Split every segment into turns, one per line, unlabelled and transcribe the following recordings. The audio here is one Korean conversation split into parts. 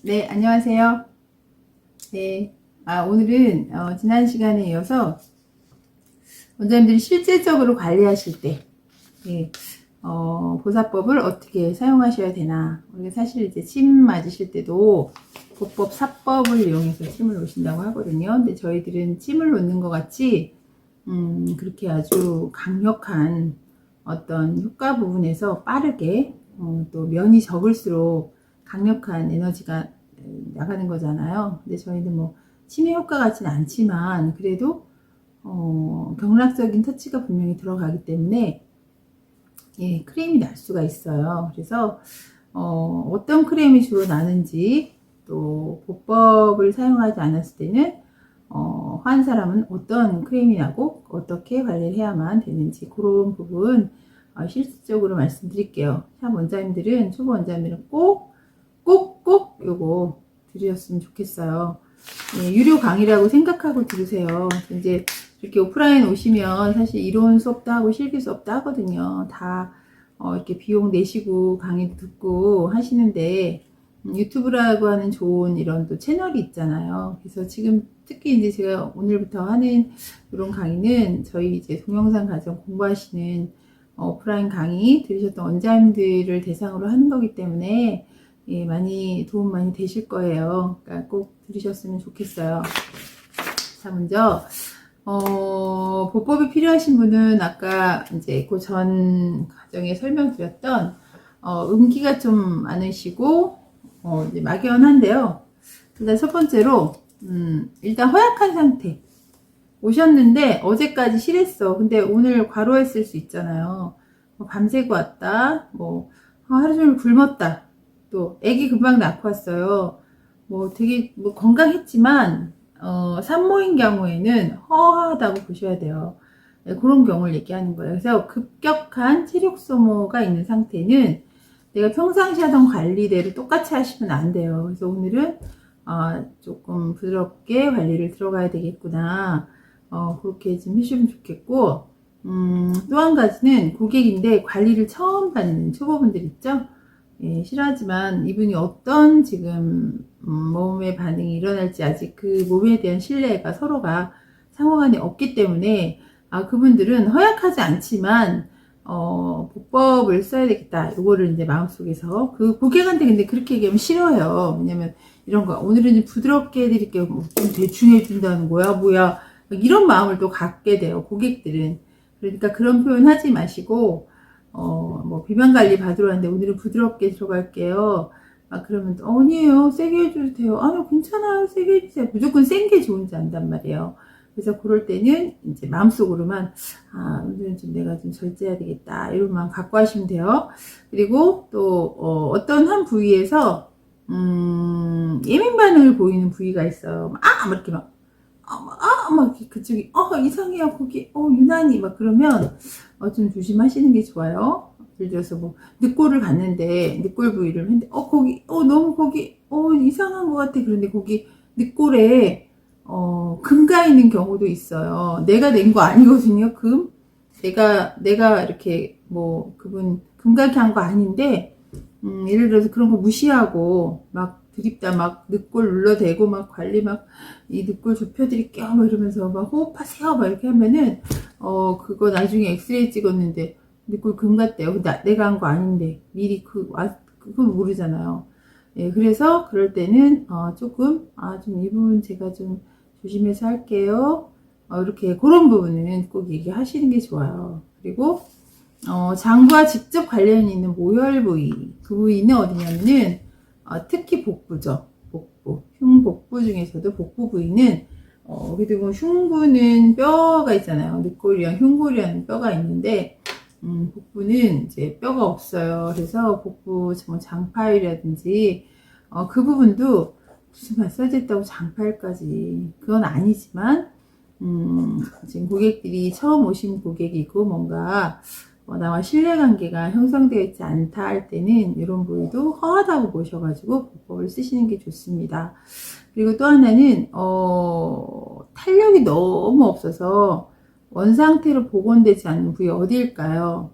네, 안녕하세요. 네, 오늘은 지난 시간에 이어서 원장님들이 실질적으로 관리하실 때 예, 보사법을 어떻게 사용하셔야 되나. 우리가 사실 이제 침 맞으실 때도 보법, 사법을 이용해서 침을 놓으신다고 하거든요. 근데 저희들은 침을 놓는 것 같이 그렇게 아주 강력한 어떤 효과 부분에서 빠르게 또 면이 적을수록 강력한 에너지가 나가는 거잖아요. 근데 저희는 뭐 치매 효과 같지는 않지만 그래도 경락적인 터치가 분명히 들어가기 때문에 예, 크림이 날 수가 있어요. 그래서 어떤 크림이 주로 나는지 또 보법을 사용하지 않았을 때는 한 사람은 어떤 크림이 나고 어떻게 관리를 해야만 되는지 그런 부분 실질적으로 말씀드릴게요. 샵 원장님들은 초보 원장님들은 꼭 요거 들으셨으면 좋겠어요. 예, 유료 강의라고 생각하고 들으세요. 이제 이렇게 오프라인 오시면 사실 이론 수업도 하고 실기 수업도 하거든요. 다 이렇게 비용 내시고 강의 듣고 하시는데 유튜브라고 하는 좋은 이런 또 채널이 있잖아요. 그래서 지금 특히 이제 제가 오늘부터 하는 이런 강의는 저희 이제 동영상 과정 공부하시는 오프라인 강의 들으셨던 원장님들을 대상으로 하는 거기 때문에 예, 많이 도움 많이 되실 거예요. 그러니까 꼭 들으셨으면 좋겠어요. 자, 먼저 보법이 필요하신 분은 아까 이제 그 전 과정에 설명드렸던 음기가 좀 많으시고 이제 막연한데요. 일단 첫 번째로 일단 허약한 상태 오셨는데 어제까지 실했어. 근데 오늘 과로했을 수 있잖아요. 뭐 밤새고 왔다. 뭐 하루 종일 굶었다. 또 아기 금방 낳고 왔어요. 뭐 되게 뭐 건강했지만 산모인 경우에는 허하다고 보셔야 돼요. 네, 그런 경우를 얘기하는 거예요. 그래서 급격한 체력 소모가 있는 상태는 내가 평상시 하던 관리대로 똑같이 하시면 안 돼요. 그래서 오늘은 조금 부드럽게 관리를 들어가야 되겠구나. 그렇게 좀 해주시면 좋겠고, 또 한 가지는 고객인데 관리를 처음 받는 초보분들 있죠? 예, 싫어하지만 이분이 어떤 지금 몸의 반응이 일어날지 아직 그 몸에 대한 신뢰가 서로가 상호간에 없기 때문에 그분들은 허약하지 않지만 보법을 써야 되겠다. 이거를 이제 마음속에서 그 고객한테 근데 그렇게 얘기하면 싫어요. 왜냐면 이런 거 오늘은 좀 부드럽게 해드릴게요. 좀 대충 해준다는 거야 뭐야 이런 마음을 또 갖게 돼요. 고객들은. 그러니까 그런 표현 하지 마시고 뭐 비만 관리 받으러 왔는데 오늘은 부드럽게 들어갈게요. 그러면 아니에요. 세게 해줘도 돼요. 아니요 괜찮아요. 세게 해주세요. 무조건 센 게 좋은지 안단 말이에요. 그래서 그럴 때는 이제 마음속으로만 오늘은 좀 내가 좀 절제해야 되겠다 이런 마음 갖고 하시면 돼요. 그리고 또 어떤 한 부위에서 예민 반응을 보이는 부위가 있어요. 막 이렇게 막 그쪽이 이상해요 거기 유난히 막 그러면 좀 조심하시는 게 좋아요. 예를 들어서 뭐 늑골을 갔는데 늑골 부위를 했는데 거기 너무 거기 이상한 것 같아. 그런데 거기 늑골에 금가 있는 경우도 있어요. 내가 낸 거 아니거든요. 금 내가 이렇게 뭐 그분 금가게 한 거 아닌데 예를 들어서 그런 거 무시하고 막 드립다 막 늑골 눌러대고 막 관리 막 이 늑골 좁혀드릴게요 막 이러면서 막 호흡하세요 막 이렇게 하면은 그거 나중에 엑스레이 찍었는데 늑골 금 같대요. 내가 한 거 아닌데 미리 그걸 모르잖아요. 예, 그래서 그럴 때는 조금 좀 이 부분 제가 좀 조심해서 할게요. 이렇게 그런 부분은 꼭 얘기하시는 게 좋아요. 그리고 장과 직접 관련이 있는 모혈 부위, 그 부위는 어디냐면은 특히 복부죠. 복부, 흉복부 중에서도 복부 부위는 그리고 흉부는 뼈가 있잖아요. 늑골이랑 흉골이라는 뼈가 있는데 복부는 이제 뼈가 없어요. 그래서 복부 뭐 장파열이라든지 그 부분도 무슨 마사지 했다고 장파열까지 그건 아니지만 지금 고객들이 처음 오신 고객이고 뭔가 나와 신뢰관계가 형성되어 있지 않다 할 때는 이런 부위도 허하다고 보셔가지고 보법을 쓰시는 게 좋습니다. 그리고 또 하나는 탄력이 너무 없어서 원상태로 복원되지 않는 부위 어디일까요?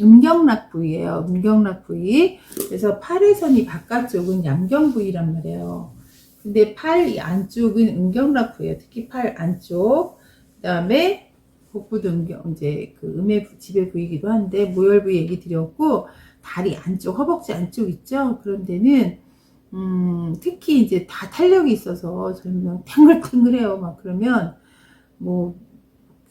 음경락 부위예요. 음경락 부위. 그래서 팔의 바깥쪽은 양경 부위란 말이에요. 근데 팔 안쪽은 음경락 부위예요. 특히 팔 안쪽. 그다음에 복부도 이제 그 음의 지배 부위이기도 한데 모열 부위 얘기 드렸고, 다리 안쪽, 허벅지 안쪽 있죠. 그런 데는 특히 이제 다 탄력이 있어서 젊으면 탱글탱글해요. 막 그러면 뭐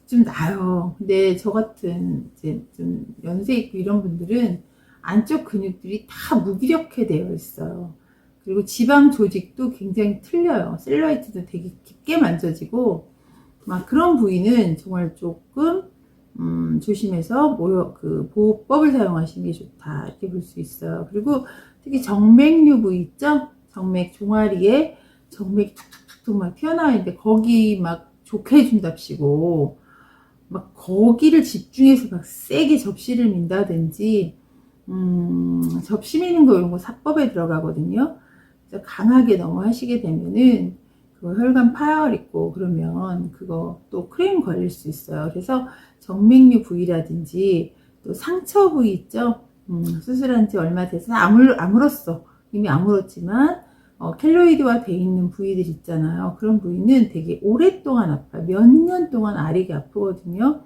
좀 나요. 근데 저 같은 이제 좀 연세 있고 이런 분들은 안쪽 근육들이 다 무기력해 되어 있어요. 그리고 지방 조직도 굉장히 틀려요. 셀룰라이트도 되게 깊게 만져지고, 막 그런 부위는 정말 조금 조심해서 그 보호법을 사용하시는 게 좋다, 이렇게 볼 수 있어요. 그리고 특히 정맥류 부위 있죠? 정맥 종아리에 정맥이 툭툭툭툭 막 튀어나와 있는데 거기 막 좋게 해준답시고 막 거기를 집중해서 막 세게 접시를 민다든지, 접시 미는 거 이런 거 사법에 들어가거든요. 그래서 강하게 너무 하시게 되면은 그 혈관 파열 있고 그러면 그거 또 크레임 걸릴 수 있어요. 그래서 정맥류 부위라든지 또 상처 부위 있죠. 수술한 지 얼마 돼서 아물었어. 이미 아물었지만 켈로이드화 돼 있는 부위들 있잖아요. 그런 부위는 되게 오랫동안 아파요. 몇 년 동안 아리게 아프거든요.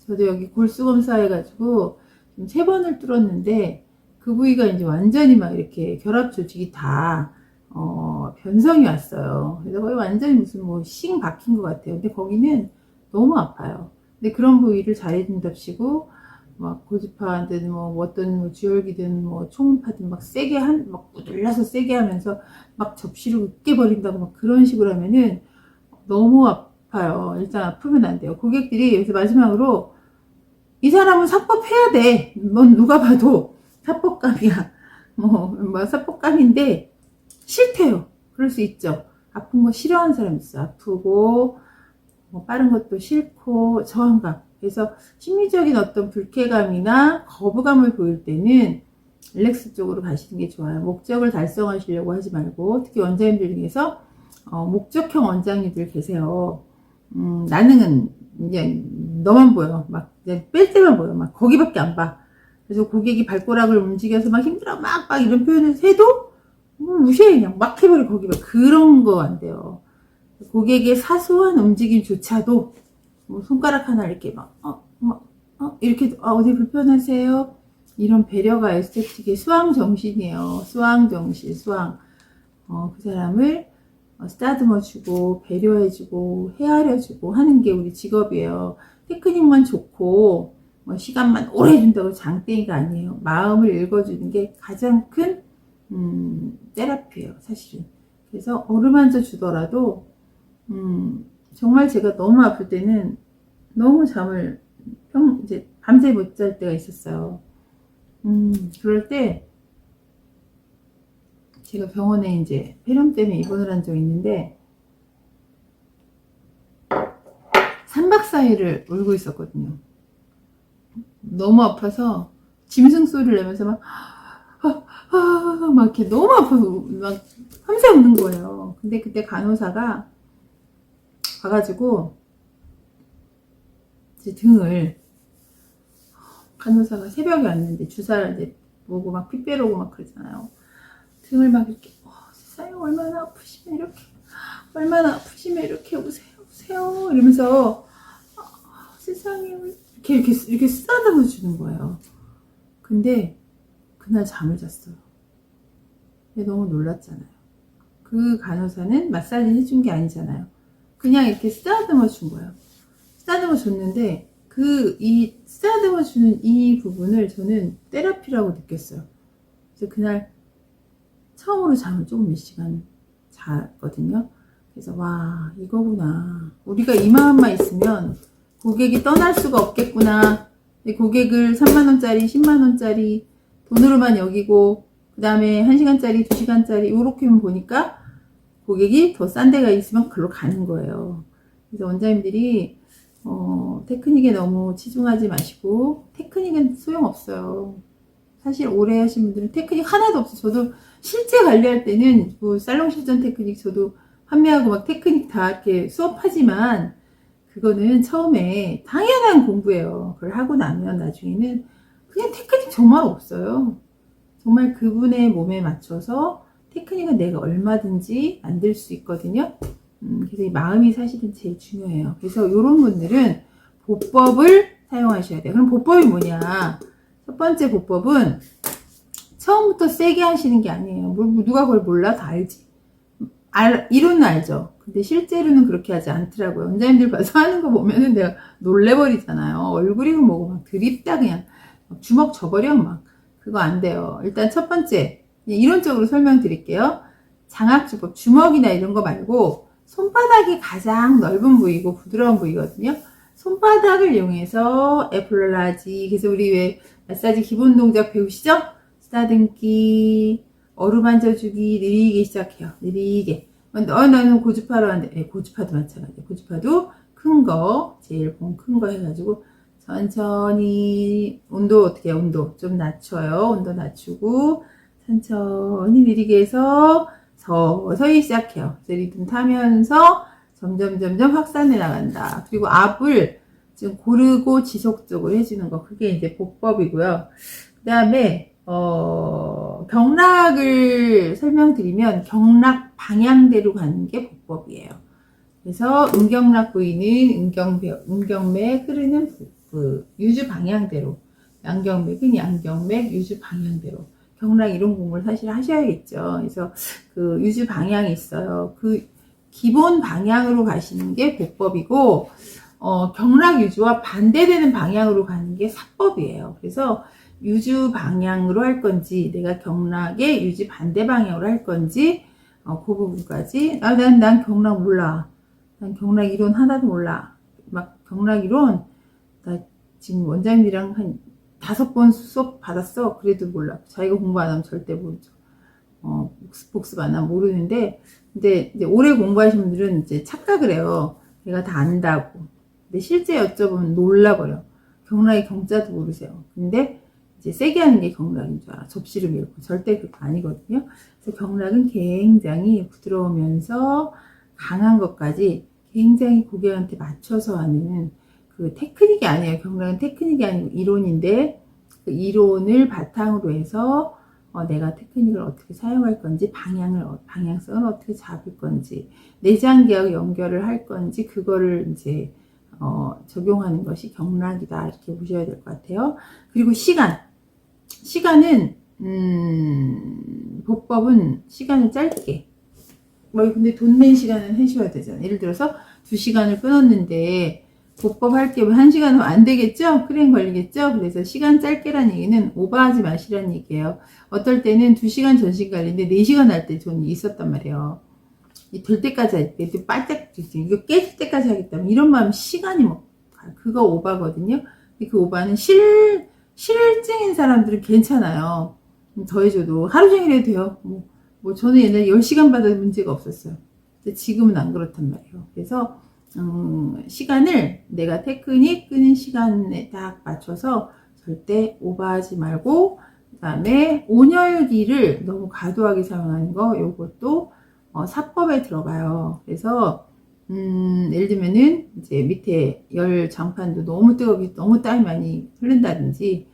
저도 여기 골수 검사해가지고 3번을 뚫었는데 그 부위가 이제 완전히 막 이렇게 결합 조직이 다 변성이 왔어요. 그래서 거의 완전히 무슨 뭐 싱 박힌 것 같아요. 근데 거기는 너무 아파요. 근데 그런 부위를 잘해준답시고 막 고주파든 뭐 어떤 뭐 주열기든 뭐 초음파든 막 세게 막 눌러서 세게 하면서 막 접시를 으깨 버린다고 막 그런 식으로 하면은 너무 아파요. 일단 아프면 안 돼요. 고객들이 여기서 마지막으로 이 사람은 사법해야 돼. 넌 누가 봐도 사법감이야. 뭐 사법감인데 싫대요. 그럴 수 있죠. 아픈 거 싫어하는 사람 있어. 아프고 뭐 빠른 것도 싫고 저항감. 그래서 심리적인 어떤 불쾌감이나 거부감을 보일 때는 릴렉스 쪽으로 가시는 게 좋아요. 목적을 달성하시려고 하지 말고, 특히 원장님들 중에서 목적형 원장님들 계세요. 나는 이제 너만 보여. 막 이제 뺄 때만 보여. 막 거기밖에 안 봐. 그래서 고객이 발가락을 움직여서 막 힘들어 막 이런 표현을 해도 무시해. 그냥 막 해버려. 거기 막 그런 거 안 돼요. 고객의 사소한 움직임조차도 뭐 손가락 하나 이렇게 이렇게 어디 불편하세요? 이런 배려가 에스테틱의 수왕 정신이에요. 수왕 정신, 수왕. 그 사람을 쓰다듬어주고 배려해주고 헤아려주고 하는 게 우리 직업이에요. 테크닉만 좋고 뭐 시간만 오래 준다고 장땡이가 아니에요. 마음을 읽어주는 게 가장 큰 테라피예요, 사실은. 그래서 어루만져 주더라도 정말 제가 너무 아플 때는 너무 잠을 이제 밤새 못 잘 때가 있었어요. 그럴 때 제가 병원에 이제 폐렴 때문에 입원을 한 적이 있는데 3박 4일을 울고 있었거든요. 너무 아파서 짐승 소리를 내면서 막 이렇게 너무 아파서 막 밤새 우는 거예요. 근데 그때 간호사가 와가지고 제 등을, 간호사가 새벽에 왔는데 주사를 이제 보고 막 피 빼러고 막 그러잖아요. 등을 막 이렇게 세상에 얼마나 아프시면 이렇게 우세요 이러면서 세상에 이렇게 쓰다듬어 주는 거예요. 근데 그날 잠을 잤어요. 너무 놀랐잖아요. 그 간호사는 마사지 해준 게 아니잖아요. 그냥 이렇게 쓰다듬어 준 거예요. 쓰다듬어 줬는데 이 쓰다듬어 주는 이 부분을 저는 테라피라고 느꼈어요. 그래서 그날 처음으로 잠을 조금 몇 시간 잤거든요. 그래서 와, 이거구나. 우리가 이 마음만 있으면 고객이 떠날 수가 없겠구나. 고객을 3만원짜리 10만원짜리 돈으로만 여기고 그 다음에 1시간짜리 2시간짜리 이렇게만 보니까 고객이 더 싼 데가 있으면 그걸로 가는 거예요. 그래서 원장님들이 테크닉에 너무 치중하지 마시고, 테크닉은 소용없어요. 사실 오래 하신 분들은 테크닉 하나도 없어요. 저도 실제 관리할 때는 뭐 살롱 실전 테크닉 저도 판매하고 막 테크닉 다 이렇게 수업하지만 그거는 처음에 당연한 공부예요. 그걸 하고 나면 나중에는 그냥 테크닉 정말 없어요. 정말 그분의 몸에 맞춰서 테크닉은 내가 얼마든지 만들 수 있거든요. 그래서 이 마음이 사실은 제일 중요해요. 그래서 이런 분들은 보법을 사용하셔야 돼요. 그럼 보법이 뭐냐? 첫 번째 보법은 처음부터 세게 하시는 게 아니에요. 누가 그걸 몰라? 다 알지. 이론은 알죠. 근데 실제로는 그렇게 하지 않더라고요. 원장님들 봐서 하는 거 보면은 내가 놀래버리잖아요. 얼굴이 뭐고 막 드립다 그냥 주먹 줘버려 막. 그거 안 돼요. 일단 첫 번째 이론적으로 설명드릴게요. 장악주법 주먹이나 이런 거 말고 손바닥이 가장 넓은 부위고 부드러운 부위거든요. 손바닥을 이용해서 애플라지. 그래서 우리 왜 마사지 기본 동작 배우시죠? 쓰다듬기, 어루만져주기 느리게 시작해요. 느리게. 나는 고주파로 하는데, 고주파도 마찬가지예요. 고주파도 큰 거, 제일 큰 거 해가지고 천천히 온도 어떻게 해요? 온도 좀 낮춰요. 온도 낮추고 천천히 느리게 해서 서서히 시작해요. 리듬 타면서 점점 확산해 나간다. 그리고 압을 지금 고르고 지속적으로 해주는 거. 그게 이제 보법이고요. 그 다음에 경락을 설명드리면 경락 방향대로 가는 게 보법이에요. 그래서 음경락 부위는 음경맥 흐르는 그 유주 방향대로, 양경맥은 양경맥 유주 방향대로. 경락 이론 공부를 사실 하셔야겠죠. 그래서 그 유주 방향이 있어요. 그 기본 방향으로 가시는 게 보법이고, 경락 유주와 반대되는 방향으로 가는 게 사법이에요. 그래서 유주 방향으로 할 건지, 내가 경락의 유지 반대 방향으로 할 건지, 그 부분까지. 난 경락 몰라. 난 경락 이론 하나도 몰라. 막 경락 이론, 나 지금 원장님이랑 한 5번 수업 받았어. 그래도 몰라. 자기가 공부 안 하면 절대 모르죠. 복습 안 하면 모르는데, 근데 이제 오래 공부하신 분들은 이제 착각을 해요. 내가 다 안다고. 근데 실제 여쭤보면 놀라버려. 경락의 경자도 모르세요. 근데 이제 세게 하는 게 경락인 줄 알아. 접시를 밀고. 절대 그거 아니거든요. 그래서 경락은 굉장히 부드러우면서 강한 것까지 굉장히 고객한테 맞춰서 하는 그 테크닉이 아니에요. 경락은 테크닉이 아니고 이론인데, 그 이론을 바탕으로 해서 내가 테크닉을 어떻게 사용할 건지, 방향성을 어떻게 잡을 건지, 내장기하고 연결을 할 건지, 그거를 이제 적용하는 것이 경락이다. 이렇게 보셔야 될 것 같아요. 그리고 시간은 보법은 시간을 짧게. 근데 돈 낸 시간은 해줘야 되잖아요. 예를 들어서 2시간을 끊었는데 보법 할 게 1시간 하면 안 되겠죠? 크레임 걸리겠죠? 그래서 시간 짧게란 얘기는 오버하지 마시라는 얘기예요. 어떨 때는 2시간 전신 관리인데 4시간 할 때 저는 있었단 말이에요. 될 때까지 할 때, 빨딱, 이거 깨질 때까지 하겠다면, 이런 마음 시간이 그거 오바거든요. 근데 그 오바는 실증인 사람들은 괜찮아요. 더 해줘도 하루 종일 해도 돼요. 저는 옛날에 10시간 받아도 문제가 없었어요. 근데 지금은 안 그렇단 말이에요. 그래서 시간을 내가 테크닉 끄는 시간에 딱 맞춰서 절대 오버하지 말고, 그 다음에 온열기를 너무 과도하게 사용하는 거, 요것도 사법에 들어가요. 그래서 예를 들면은 이제 밑에 열 장판도 너무 뜨겁게 너무 땀이 많이 흐른다든지,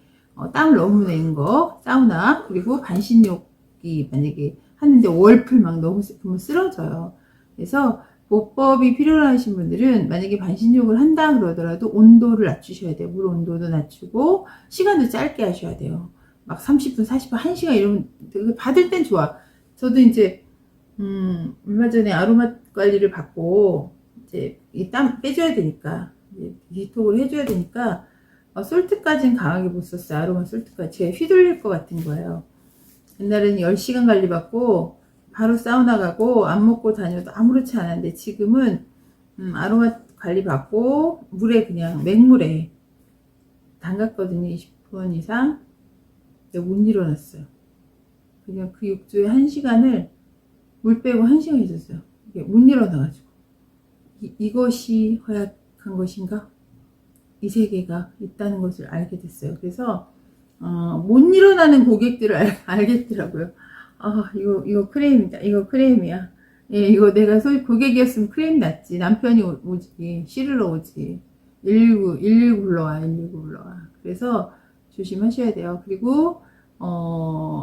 땀을 너무 내는 거, 사우나, 그리고 반신욕이 만약에 하는데 월풀 막 너무 그러면 쓰러져요. 그래서 보법이 필요하신 분들은 만약에 반신욕을 한다 그러더라도 온도를 낮추셔야 돼요. 물 온도도 낮추고 시간도 짧게 하셔야 돼요. 막 30분, 40분, 1시간 이러면 받을 땐 좋아. 저도 이제 얼마 전에 아로마 관리를 받고 이제 이 땀 빼줘야 되니까, 이제 디톡을 해줘야 되니까 솔트까지는 강하게 못 썼어요. 아로마 솔트까지 제가 휘둘릴 것 같은 거예요. 옛날에는 10시간 관리 받고 바로 사우나 가고 안 먹고 다녀도 아무렇지 않았는데, 지금은 아로마 관리 받고 물에 그냥 맹물에 담갔거든요. 20분 이상. 근데 못 일어났어요. 그냥 그 욕조에 1시간을 물 빼고 1시간 있었어요. 이게 못 일어나가지고. 이것이 허약한 것인가? 이 세계가 있다는 것을 알게 됐어요. 그래서 못 일어나는 고객들을 알겠더라고요. 이거 크레임이다. 이거 크레임이야. 예, 이거 내가 고객이었으면 크레임 났지. 남편이 오지. 시르러 오지. 119 불러와. 119 불러와. 그래서 조심하셔야 돼요. 그리고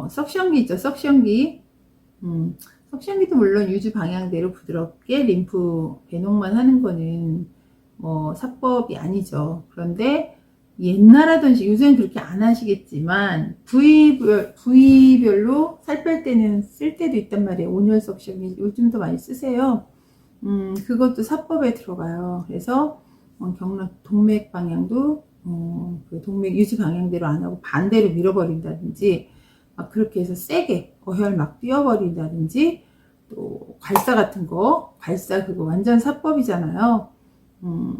석션기 있죠. 석션기. 석션기도 물론 유주 방향대로 부드럽게 림프 배농만 하는 거는 뭐 사법이 아니죠. 그런데 옛날 하던 요새는 그렇게 안 하시겠지만 부위별로 살 뺄 때는 쓸 때도 있단 말이에요. 온열 석션기 요즘도 많이 쓰세요. 그것도 사법에 들어가요. 그래서 경락 동맥 방향도 그 동맥 유지 방향대로 안 하고 반대로 밀어버린다든지 막 그렇게 해서 세게 어혈 막 뛰어버린다든지 또 괄사 같은 거 괄사 그거 완전 사법이잖아요.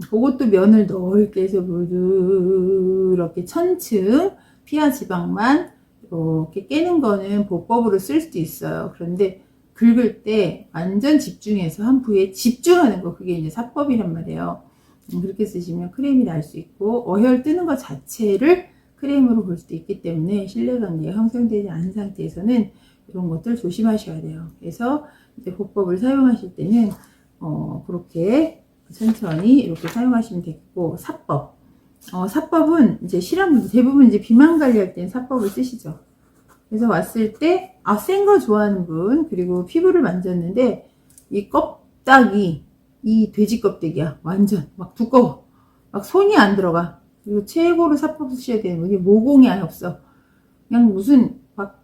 그것도 면을 넓게 해서 부드럽게 천층 피하 지방만 이렇게 깨는 거는 보법으로 쓸 수도 있어요. 그런데 긁을 때 완전 집중해서 한 부위에 집중하는 거 그게 이제 사법이란 말이에요. 그렇게 쓰시면 크레임이 날 수 있고 어혈 뜨는 것 자체를 크레임으로 볼 수도 있기 때문에 신뢰관계가 형성되지 않은 상태에서는 이런 것들 조심하셔야 돼요. 그래서 이제 보법을 사용하실 때는 그렇게 천천히 이렇게 사용하시면 되겠고 사법. 사법은 이제 실한 분들 대부분 이제 비만 관리할 때는 사법을 쓰시죠. 그래서 왔을 때 센 거 좋아하는 분 그리고 피부를 만졌는데 이 껍데기 이 돼지 껍데기야 완전 막 두꺼워 막 손이 안 들어가. 그리고 최고로 사법 쓰셔야 되는 분이 모공이 아예 없어. 그냥 무슨 막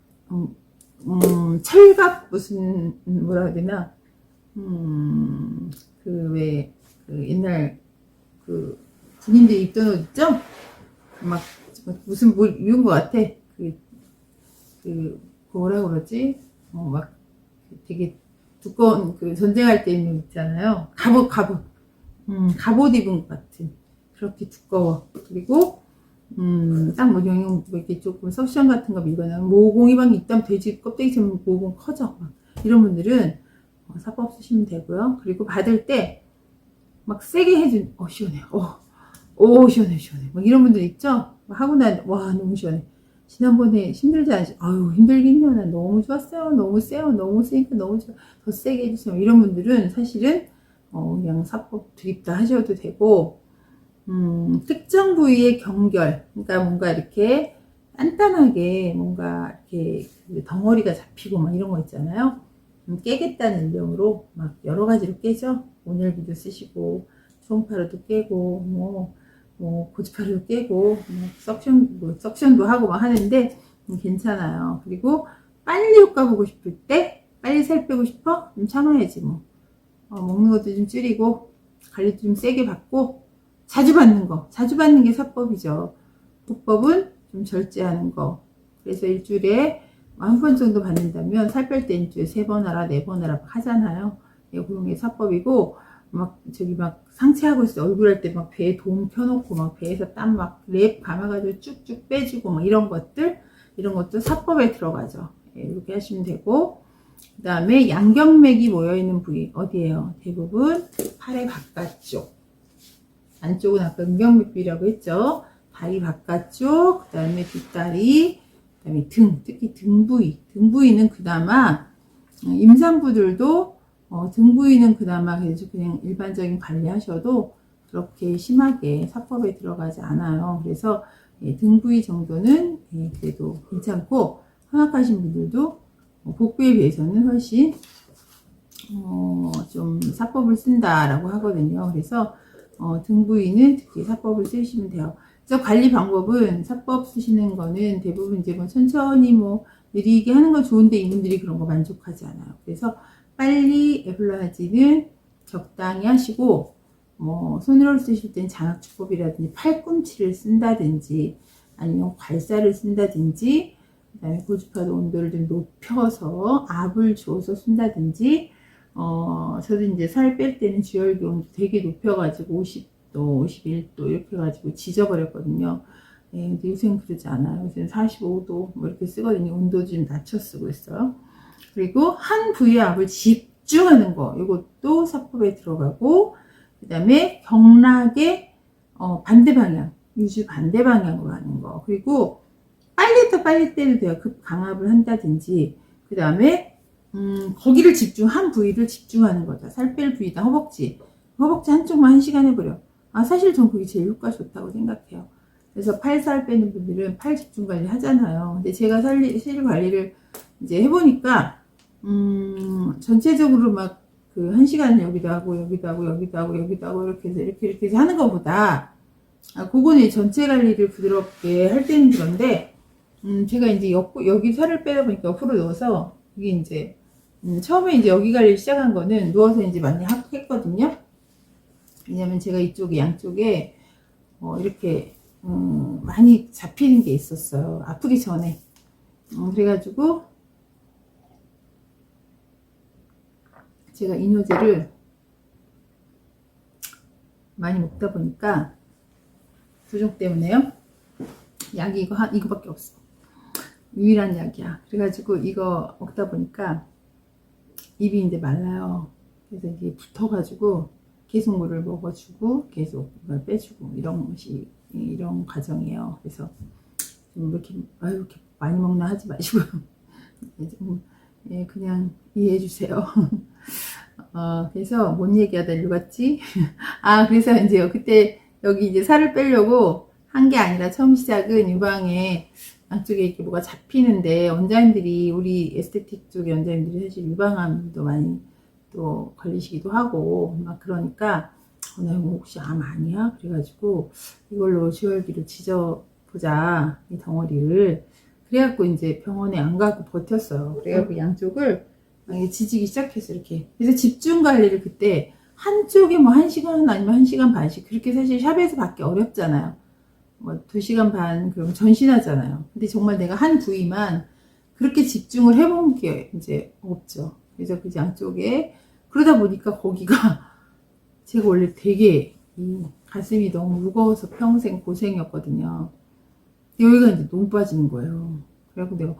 철갑 무슨 뭐라 해야 되나 그 옛날 그 군인들 입던 옷 있죠? 막 무슨 뭘 입은 것 같아. 그 뭐라 그러지? 막 되게 두꺼운 그 전쟁할 때 입는 있잖아요. 갑옷 입은 것 같은 그렇게 두꺼워. 그리고 딱 뭐 영양 이렇게 조금 석션 같은 거 밀거나 모공이 막 있다면 돼지 껍데기처럼 모공 커져. 막 이런 분들은 사법 쓰시면 되고요. 그리고 받을 때 막 세게 해준 시원해. 시원해. 막 이런 분들 있죠? 하고 난 와 너무 시원해. 지난번에 힘들지 않으시? 아유 힘들긴요. 난 너무 좋았어요. 너무 세요. 너무 세니까 너무 좋아. 더 세게 해주세요. 이런 분들은 사실은 그냥 사법 드립다 하셔도 되고 특정 부위의 경결 그러니까 뭔가 이렇게 단단하게 뭔가 이렇게 덩어리가 잡히고 막 이런 거 있잖아요. 깨겠다는 일념으로 막 여러 가지로 깨죠. 온열비도 쓰시고 초음파로도 깨고 고주파로도 깨고 석션도 하고 막 하는데 괜찮아요. 그리고 빨리 효과 보고 싶을 때 빨리 살 빼고 싶어? 좀 참아야지 뭐. 먹는 것도 좀 줄이고 관리도 좀 세게 받고 자주 받는 게 사법이죠. 보법은 좀 절제하는 거. 그래서 일주일에 한 번 정도 받는다면 살 뺄 때 일주일에 3번 하라 4번 하라 하잖아요. 그런 게 사법이고 막 상체하고 있을 때 얼굴 할 때 막 배에 돔 켜놓고 막 배에서 땀 막 랩 감아가지고 쭉쭉 빼주고 막 이런 것도 사법에 들어가죠. 이렇게 하시면 되고 그 다음에 양경맥이 모여있는 부위 어디에요? 대부분 팔의 바깥쪽 안쪽은 아까 음경맥비라고 했죠. 다리 바깥쪽 그 다음에 뒷다리 그 다음에 특히 등 부위는 그나마 임산부들도 등 부위는 그나마 그냥 일반적인 관리하셔도 그렇게 심하게 사법에 들어가지 않아요. 그래서 등 부위 정도는 그래도 괜찮고 허약하신 분들도 복부에 비해서는 훨씬 좀 사법을 쓴다라고 하거든요. 그래서 등 부위는 특히 사법을 쓰시면 돼요. 그래서 관리 방법은 사법 쓰시는 거는 대부분 이제 천천히 느리게 하는 건 좋은데 이분들이 그런 거 만족하지 않아요. 그래서 빨리 에플라지는 적당히 하시고 손으로 쓰실 땐 장학주법이라든지 팔꿈치를 쓴다든지 아니면 괄사를 쓴다든지 그다음에 고주파도 온도를 좀 높여서 압을 줘서 쓴다든지 저도 이제 살 뺄 때는 주열기 온도 되게 높여가지고 50도, 51도 이렇게 해가지고 지져버렸거든요. 근데 요새는 그러지 않아요. 요새는 45도 이렇게 쓰거든요. 온도 좀 낮춰 쓰고 있어요. 그리고 한 부위의 압을 집중하는 거 이것도 사법에 들어가고 그 다음에 경락의 반대 방향 유지 반대 방향으로 하는 거 그리고 빨리 때도 돼요. 급 강압을 한다든지 그 다음에 거기를 한 부위를 집중하는 거죠. 살 뺄 부위다 허벅지 한쪽만 1시간 해버려. 사실 전 그게 제일 효과 좋다고 생각해요. 그래서 팔 살 빼는 분들은 팔 집중 관리 하잖아요. 근데 제가 실 관리를 이제 해보니까, 전체적으로 막 그 1시간은 여기도 하고, 여기도 하고, 여기도 하고, 여기도 하고, 이렇게 해서, 이렇게 해서 하는 것보다, 그거는 전체 관리를 부드럽게 할 때는 그런데, 제가 이제 여기 살을 빼다 보니까 옆으로 누워서, 이게 이제, 처음에 이제 여기 관리를 시작한 거는 누워서 이제 많이 했거든요. 왜냐면 제가 이쪽에, 양쪽에, 이렇게, 많이 잡히는 게 있었어요. 아프기 전에. 그래가지고, 제가 이노제를 많이 먹다 보니까, 부종 때문에요. 약이 이거밖에 없어. 유일한 약이야. 그래가지고 이거 먹다 보니까 입이 이제 말라요. 그래서 이게 붙어가지고 계속 물을 먹어주고 계속 이걸 빼주고 이런 과정이에요. 그래서 좀 이렇게 많이 먹나 하지 마시고요. 좀, 예, 그냥 이해해 주세요. 그래서 뭔 얘기하다 갔지? 그래서 이제 그때 여기 이제 살을 빼려고 한 게 아니라 처음 시작은 유방에 양쪽에 이렇게 뭐가 잡히는데 원장님들이 우리 에스테틱 쪽의 원장님들이 사실 유방암도 많이 또 걸리시기도 하고 막 그러니까 나 이거 혹시 암 아니야? 그래가지고 이걸로 지혈기로 지져보자 이 덩어리를 그래갖고 이제 병원에 안 가고 버텼어요. 그래갖고 양쪽을 지지기 시작했어 이렇게. 그래서 집중 관리를 그때 한쪽에 뭐 1시간 아니면 1시간 반씩 그렇게 사실 샵에서 받기 어렵잖아요. 뭐 2시간 반 그럼 전신하잖아요. 근데 정말 내가 한 부위만 그렇게 집중을 해본 게 이제 없죠. 그래서 그 양쪽에 그러다 보니까 거기가 제가 원래 되게 이 가슴이 너무 무거워서 평생 고생이었거든요. 여기가 이제 너무 빠지는 거예요. 그래갖고 내가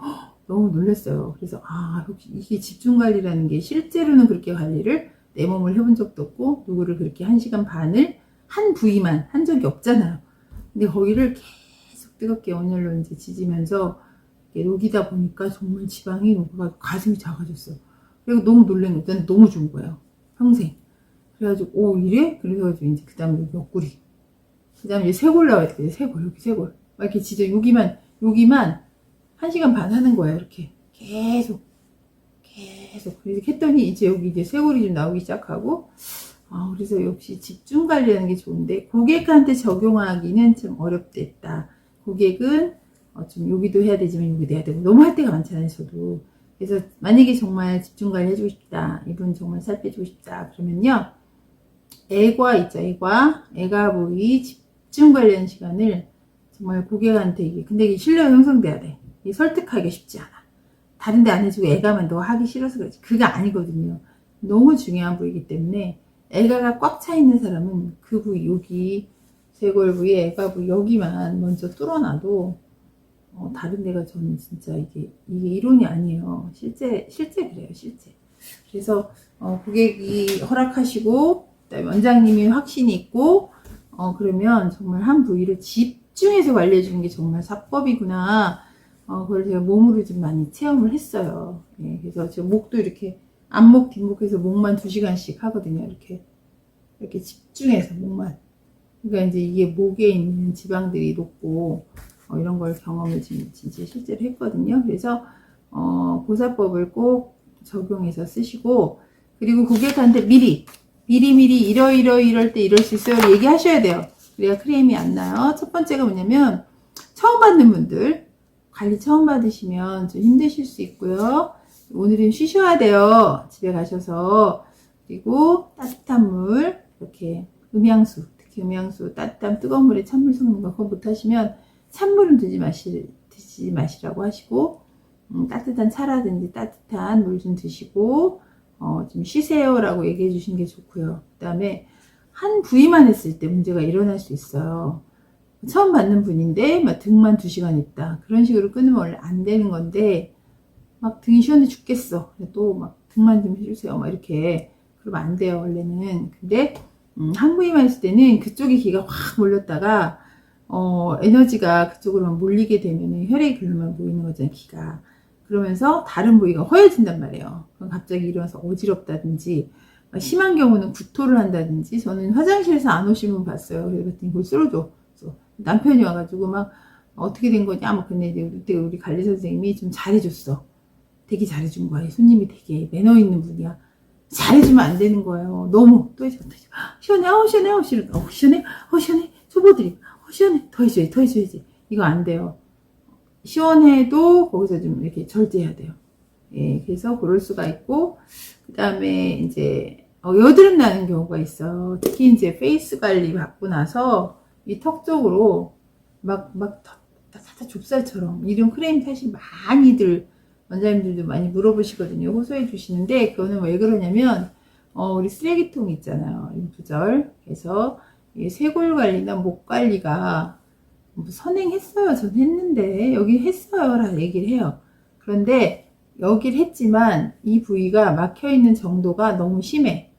너무 놀랐어요. 그래서 혹시 이게 집중 관리라는 게 실제로는 그렇게 관리를 내 몸을 해본 적도 없고 누구를 그렇게 1시간 반을 한 부위만 한 적이 없잖아요. 근데 거기를 계속 뜨겁게 온열로 이제 지지면서 녹이다 보니까 정말 지방이 녹아가지고 가슴이 작아졌어요. 그리고 너무 놀란 거, 난 너무 좋은 거예요. 평생. 그래가지고 이래? 그래가지고 이제 그 다음에 옆구리. 그 다음에 이제 쇄골 나와야 돼. 쇄골, 여기 쇄골. 막 이렇게 진짜 여기만 1시간 반 하는 거예요. 이렇게 계속. 그렇게 했더니 이제 여기 이제 쇄골이 좀 나오기 시작하고 그래서 역시 집중 관리하는 게 좋은데 고객한테 적용하기는 좀 어렵겠다. 고객은 좀 여기도 해야 되지만 여기도 해야 되고 너무 할 때가 많잖아요. 저도. 그래서 만약에 정말 집중 관리 해주고 싶다. 이분 정말 살 빼주고 싶다. 그러면요. 애과 있죠. 애가 부위 집중 관리하는 시간을 정말 고객한테 근데 이게 신뢰가 형성돼야 돼. 이게 설득하기 쉽지 않아. 다른 데 안 해주고 애가만 너 하기 싫어서 그렇지. 그게 아니거든요. 너무 중요한 부위이기 때문에 애가가 꽉 차 있는 사람은 그 부위, 여기 쇄골 부위, 애가 부위 여기만 먼저 뚫어놔도 다른 데가 저는 진짜 이게 이론이 아니에요. 실제 그래요. 실제. 그래서 고객이 허락하시고 그다음에 원장님이 확신이 있고 그러면 정말 한 부위를 집중해서 관리해 주는 게 정말 사법이구나. 그걸 제가 몸으로 좀 많이 체험을 했어요. 예, 그래서 제 목도 이렇게 앞목, 뒷목해서 목만 2시간씩 하거든요. 이렇게 집중해서 목만. 그러니까 이제 이게 목에 있는 지방들이 녹고 이런 걸 경험을 진짜 실제로 했거든요. 그래서 고사법을 꼭 적용해서 쓰시고 그리고 고객한테 미리 이럴 때 이럴 수 있어요. 얘기하셔야 돼요. 그래야 크레임이 안 나요. 첫 번째가 뭐냐면 처음 받는 분들 관리 처음 받으시면 좀 힘드실 수 있고요. 오늘은 쉬셔야 돼요. 집에 가셔서. 그리고 따뜻한 물, 이렇게 음양수, 특히 음양수, 따뜻한 뜨거운 물에 찬물 섞는 거 그거 못하시면 찬물은 드시지 마시라고 하시고 따뜻한 차라든지 따뜻한 물 좀 드시고 좀 쉬세요라고 얘기해 주시는 게 좋고요. 그 다음에 한 부위만 했을 때 문제가 일어날 수 있어요. 처음 받는 분인데 막 등만 2시간 있다. 그런 식으로 끊으면 원래 안 되는 건데 막 등이 시원해 죽겠어. 또 막 등만 좀 해주세요. 막 이렇게 그러면 안 돼요 원래는. 근데 한 부위만 있을 때는 그쪽에 기가 확 몰렸다가 에너지가 그쪽으로만 몰리게 되면 혈액이 글로만 모이는 거잖아요. 기가. 그러면서 다른 부위가 허해진단 말이에요. 그럼 갑자기 일어나서 어지럽다든지 심한 경우는 구토를 한다든지 저는 화장실에서 안 오신 분 봤어요. 그랬더니 그걸 쓸어줘. 남편이 와가지고 막 어떻게 된 거냐 막 근데 이제 그때 우리 관리 선생님이 좀 잘해줬어. 되게 잘해준 거야. 손님이 되게 매너 있는 분이야. 잘해주면 안 되는 거예요. 너무 또 해줘, 또 해줘. 시원해, 시원해, 시원해, 시원해, 시원해. 초보들이 시원해, 더 해줘야지, 더 해줘야지. 이거 안 돼요. 시원해도 거기서 좀 이렇게 절제해야 돼요. 예, 그래서 그럴 수가 있고, 그 다음에 이제 여드름 나는 경우가 있어요. 특히 이제 페이스 관리 받고 나서 이 턱 쪽으로 막 살짝 좁쌀처럼 이런 크림 사실 많이들 원장님들도 많이 물어보시거든요. 호소해 주시는데 그거는 왜 그러냐면 우리 쓰레기통 있잖아요. 림프절. 그래서 이 쇄골 관리나 목 관리가 뭐 선행했어요. 전 했는데 여기 했어요 라고 얘기를 해요. 그런데 여기를 했지만 이 부위가 막혀있는 정도가 너무 심해.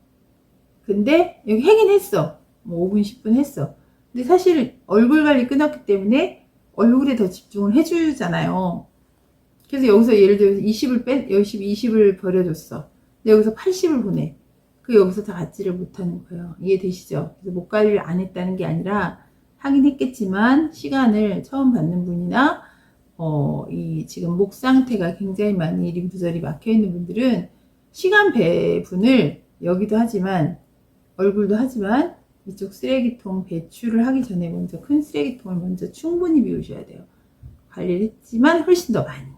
근데 여기 하긴 했어. 뭐 5분 10분 했어. 근데 사실 얼굴 관리 끊었기 때문에 얼굴에 더 집중을 해주잖아요. 그래서 여기서 예를 들어서 20을 버려줬어. 근데 여기서 80을 보내. 그 여기서 다 받지를 못하는 거예요. 이해되시죠? 그래서 목 관리를 안 했다는 게 아니라 하긴 했겠지만 시간을 처음 받는 분이나 이 지금 목 상태가 굉장히 많이 림프절이 막혀 있는 분들은 시간 배분을 여기도 하지만 얼굴도 하지만 이쪽 쓰레기통 배출을 하기 전에 먼저 큰 쓰레기통을 먼저 충분히 비우셔야 돼요. 관리를 했지만 훨씬 더 많이.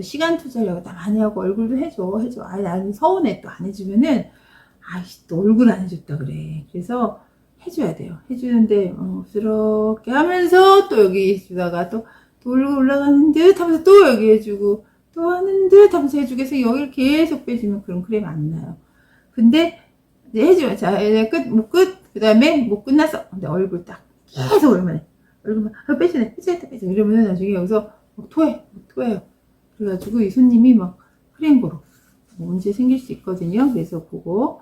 시간 투자를 여기다 많이 하고 얼굴도 해줘. 아니, 나는 서운해. 또 안 해주면은, 아이씨, 또 얼굴 안 해줬다 그래. 그래서 해줘야 돼요. 해주는데, 부드럽게 하면서 또 여기 해주다가 또 올라가는 듯 하면서 또 여기 해주고, 또 하는 듯 하면서 해주고 해서 여기를 계속 빼주면 그런 크림 안 나요. 근데, 이제 해주면, 자, 이제 목 끝. 그 다음에 목 끝났어. 근데 얼굴 딱 계속 얼굴만 빼주네. 이러면 나중에 여기서 토해요. 그래가지고 이 손님이 막 크랭고로 문제 생길 수 있거든요. 그래서 그거.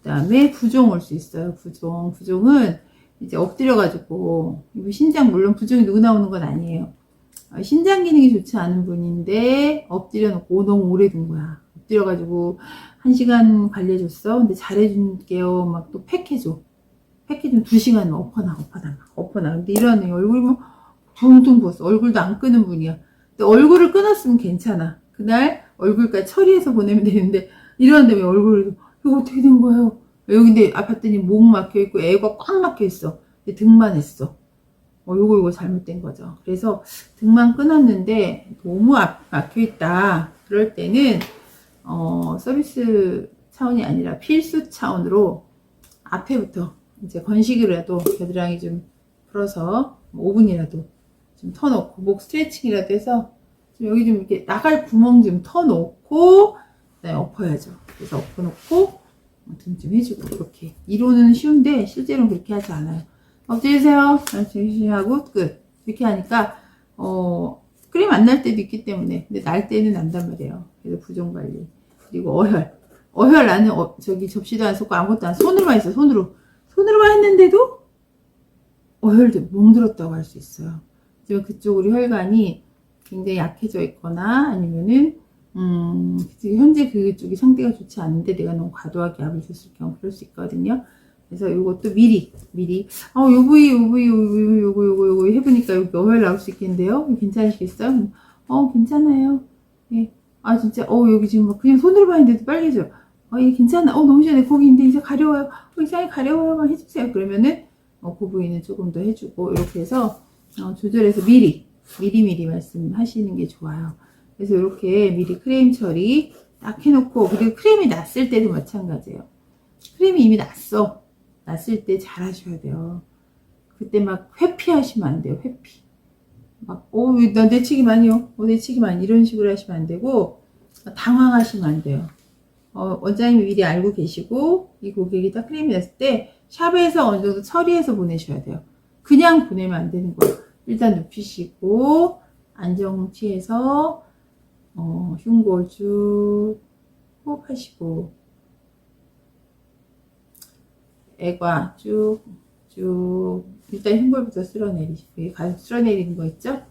그 다음에 부종 올 수 있어요. 부종은 이제 엎드려가지고, 신장, 물론 부종이 누구 나오는 건 아니에요. 신장 기능이 좋지 않은 분인데, 엎드려 놓고 너무 오래 둔 거야. 엎드려가지고, 1시간 관리해줬어. 근데 잘해줄게요. 막 또 팩해줘. 팩해주면 2시간 엎어나. 근데 이런 얼굴이 뭐 붕붕 부었어. 얼굴도 안 끄는 분이야. 근데 얼굴을 끊었으면 괜찮아. 그날 얼굴까지 처리해서 보내면 되는데, 이러는데 왜 얼굴을, 이거 어떻게 된 거예요? 여기 근데 아팠더니 목 막혀있고 애가 꽉 막혀있어. 근데 등만 했어. 요거 잘못된 거죠. 그래서 등만 끊었는데 너무 막혀있다. 그럴 때는, 서비스 차원이 아니라 필수 차원으로 앞에부터 이제 건식이라도 겨드랑이 좀 풀어서 5분이라도 좀 터놓고 목 스트레칭이라도 해서 좀 여기 좀 이렇게 나갈 구멍 좀 터놓고 그다음에 엎어야죠. 그래서 엎어놓고 등 좀 해주고 그렇게 이론은 쉬운데 실제로는 그렇게 하지 않아요. 엎드리세요. 하고 끝. 이렇게 하니까 크림 안 날 때도 있기 때문에 근데 날 때는 난단 말이에요. 그래서 부종 관리 그리고 어혈 나는 저기 접시도 안 쏟고 아무것도 안 손으로만 했어. 손으로만 했는데도 어혈도 멍들었다고 할 수 있어요. 하지만 그쪽으로 혈관이 굉장히 약해져 있거나 아니면은 현재 그쪽이 상태가 좋지 않은데 내가 너무 과도하게 압을 줬을 경우 그럴 수 있거든요. 그래서 이것도 미리 요 부위 요거 해보니까 여기 어혈 나올 수 있겠는데요. 괜찮으시겠어요? 괜찮아요. 예. 진짜 여기 지금 막 그냥 손으로만 했는데도 빨개져. 예, 괜찮아. 너무 시원해. 거기 근데 이제 가려워요. 이상하게 가려워요만 해주세요. 그러면은 그 부위는 조금 더 해주고 이렇게 해서 조절해서 미리 말씀하시는 게 좋아요. 그래서 이렇게 미리 크림 처리 딱 해놓고 그리고 크림이 났을 때도 마찬가지예요. 크림이 이미 났을 때 잘 하셔야 돼요. 그때 막 회피하시면 안 돼요. 회피. 막 나 내치기만요. 내치기만 이런 식으로 하시면 안 되고 당황하시면 안 돼요. 원장님이 미리 알고 계시고 이 고객이 딱 크림이 났을 때 샵에서 어느 정도 처리해서 보내셔야 돼요. 그냥 보내면 안 되는 거예요. 일단 눕히시고 안정 취해서 흉골 쭉 호흡하시고 애과 쭉 일단 흉골부터 쓸어내리시고 가슴 쓸어내리는 거 있죠?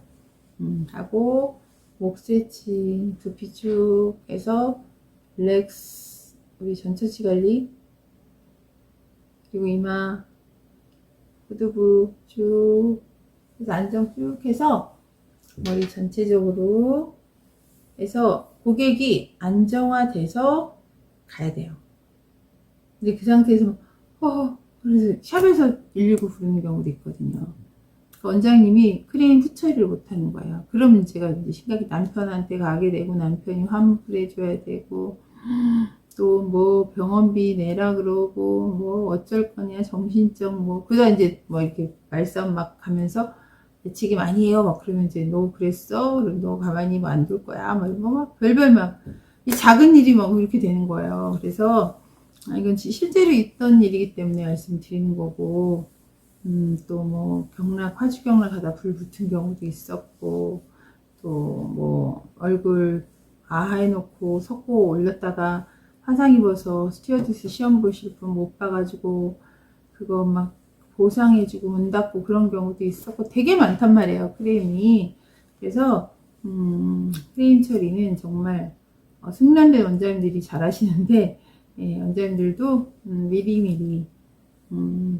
하고 목 스트레칭 두피 쭉 해서 릴렉스 우리 전처치 관리 그리고 이마 후두부 쭉 그래서 안정 쭉 해서 머리 전체적으로 해서 고객이 안정화돼서 가야 돼요. 근데 그 상태에서 그래서 샵에서 119 부르는 경우도 있거든요. 그 원장님이 크림 후처리를 못하는 거예요. 그러면 제가 이제 생각이 남편한테 가게 되고 남편이 환불해줘야 되고 또 뭐 병원비 내라 그러고 뭐 어쩔 거냐 정신적 뭐 그러다 이제 뭐 이렇게 말싸움 막 가면서 지금 아니에요 막 그러면 이제 너 그랬어? 너 가만히 뭐 안 둘 거야? 막 이런 거 막 별별 막 이 작은 일이 막 이렇게 되는 거예요. 그래서 이건 실제로 있던 일이기 때문에 말씀드리는 거고 또 뭐 경락 화주 경락하다 불 붙은 경우도 있었고 또 뭐 얼굴 해놓고 석고 올렸다가 화상 입어서 스튜어디스 시험 보실 분 못 봐가지고 그거 막 보상해주고 문 닫고 그런 경우도 있었고 되게 많단 말이에요 크림이. 그래서 크림 처리는 정말 숙련된 원장님들이 잘 하시는데 원장님들도 미리미리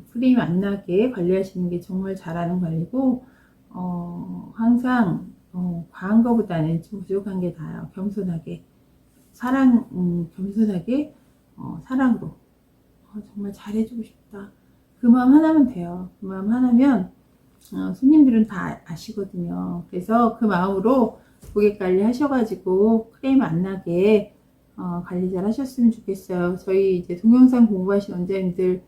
크림 안 나게 관리하시는 게 정말 잘하는 관리고 항상 과한 거보다는 좀 부족한 게 나아요. 겸손하게 겸손하게 사랑으로 정말 잘해주고 싶다. 그 마음 하나면 돼요. 그 마음 하나면 손님들은 다 아시거든요. 그래서 그 마음으로 고객 관리 하셔가지고 크림 안 나게 관리 잘 하셨으면 좋겠어요. 저희 이제 동영상 공부하신 원장님들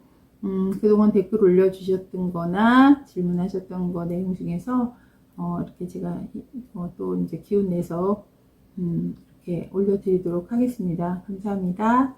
그동안 댓글 올려주셨던 거나 질문하셨던 거 내용 중에서 이렇게 제가 또 이제 기운 내서 이렇게 올려드리도록 하겠습니다. 감사합니다.